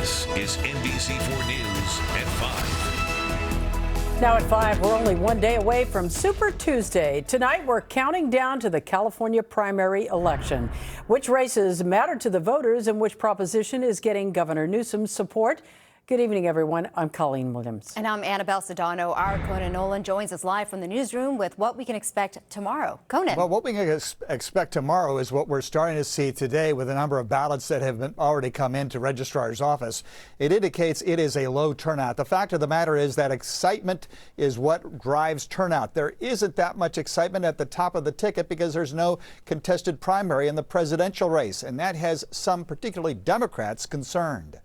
This is NBC4 News at 5. Now at 5, we're only one day away from Super Tuesday. Tonight, we're counting down to the California primary election. Which races matter to the voters and which proposition is getting Governor Newsom's support? Good evening, everyone. I'm Colleen Williams. And I'm Annabelle Sedano. Our Conan Nolan joins us live from the newsroom with what we can expect tomorrow. Conan. Well, what we can expect tomorrow is what we're starting to see today with a number of ballots that have already come into registrar's office. It indicates it is a low turnout. The fact of the matter is that excitement is what drives turnout. There isn't that much excitement at the top of the ticket because there's no contested primary in the presidential race, and that has some, particularly Democrats, concerned.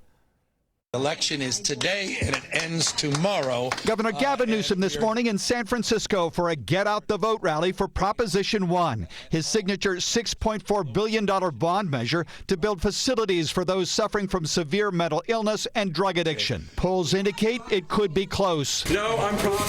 Election is today and it ends tomorrow. Governor Gavin Newsom this morning in San Francisco for a Get Out the Vote rally for Proposition 1, his signature $6.4 billion bond measure to build facilities for those suffering from severe mental illness and drug addiction. Polls indicate it could be close. No, I'm problem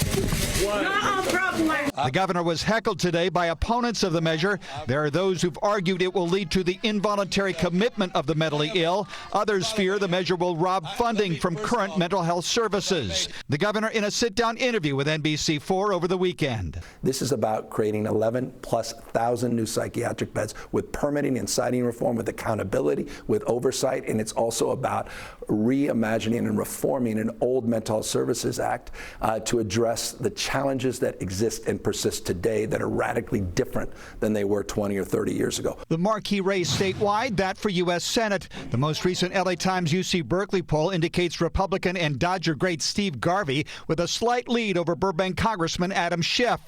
one. No, I'm problem one. The governor was heckled today by opponents of the measure. There are those who've argued it will lead to the involuntary commitment of the mentally ill. Others fear the measure will rob funding from current mental health services. The governor in a sit-down interview with NBC4 over the weekend. This is about creating 11,000+ new psychiatric beds with permitting and siting reform, with accountability, with oversight, and it's also about reimagining and reforming an old Mental Health Services Act to address the challenges that exist and persist today that are radically different than they were 20 or 30 years ago. The marquee race statewide, that for U.S. Senate. The most recent LA Times UC Berkeley poll indicates Republican and Dodger great Steve Garvey with a slight lead over Burbank Congressman Adam Schiff.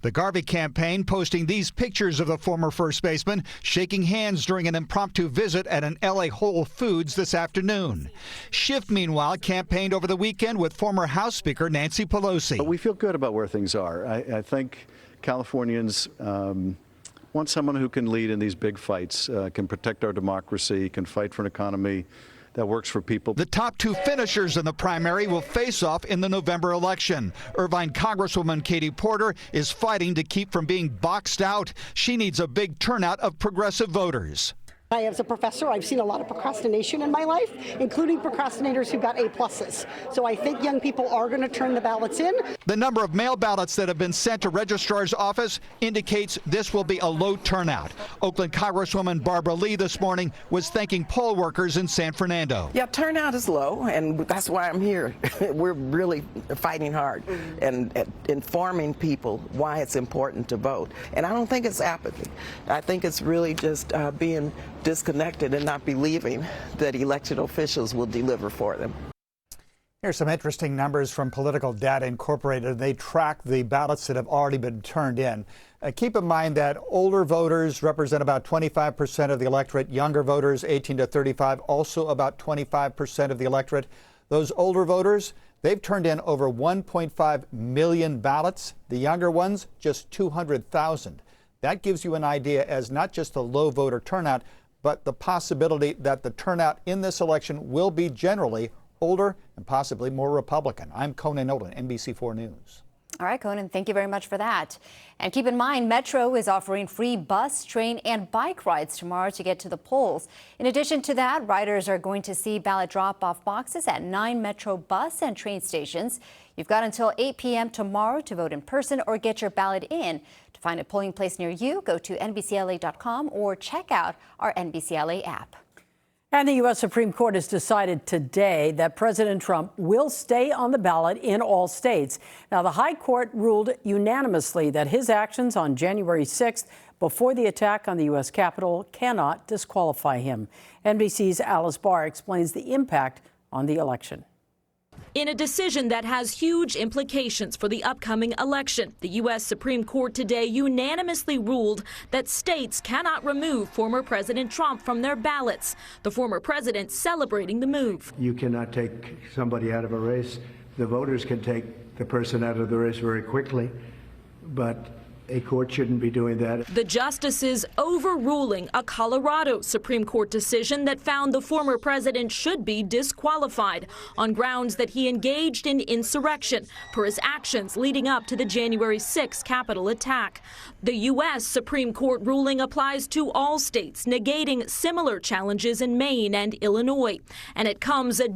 The Garvey campaign posting these pictures of the former first baseman shaking hands during an impromptu visit at an LA Whole Foods this afternoon. Schiff, meanwhile, campaigned over the weekend with former House Speaker Nancy Pelosi. But we feel good about where things are. I think Californians want someone who can lead in these big fights, can protect our democracy, can fight for an economy that works for people. The top two finishers in the primary will face off in the November election. Irvine Congresswoman Katie Porter is fighting to keep from being boxed out. She needs a big turnout of progressive voters. As a professor, I've seen a lot of procrastination in my life, including procrastinators who got A+. So I think young people are going to turn the ballots in. The number of mail ballots that have been sent to registrar's office indicates this will be a low turnout. Oakland Congresswoman Barbara Lee this morning was thanking poll workers in San Fernando. Yeah, turnout is low, and that's why I'm here. We're really fighting hard and informing people why it's important to vote. And I don't think it's apathy. I think it's really just being disconnected and not believing that elected officials will deliver for them. Here's some interesting numbers from Political Data Incorporated. They track the ballots that have already been turned in. Keep in mind that older voters represent about 25% of the electorate. Younger voters, 18 to 35, also about 25% of the electorate. Those older voters, they've turned in over 1.5 million ballots. The younger ones, just 200,000. That gives you an idea as not just the low voter turnout, but the possibility that the turnout in this election will be generally older and possibly more Republican. I'm Conan Nolan, NBC4 News. All right, Conan, thank you very much for that. And keep in mind, Metro is offering free bus, train, and bike rides tomorrow to get to the polls. In addition to that, riders are going to see ballot drop-off boxes at 9 Metro bus and train stations. You've got until 8 p.m. tomorrow to vote in person or get your ballot in. To find a polling place near you, go to NBCLA.com or check out our NBCLA app. And the U.S. Supreme Court has decided today that President Trump will stay on the ballot in all states. Now, the High Court ruled unanimously that his actions on January 6th, before the attack on the U.S. Capitol, cannot disqualify him. NBC's Alice Barr explains the impact on the election. In a decision that has huge implications for the upcoming election, the U.S. Supreme Court today unanimously ruled that states cannot remove former President Trump from their ballots. The former president celebrating the move. You cannot take somebody out of a race. The voters can take the person out of the race very quickly, but a court shouldn't be doing that. The justices overruling a Colorado Supreme Court decision that found the former president should be disqualified on grounds that he engaged in insurrection for his actions leading up to the January 6th Capitol attack. The U.S. Supreme Court ruling applies to all states, negating similar challenges in Maine and Illinois. And it comes a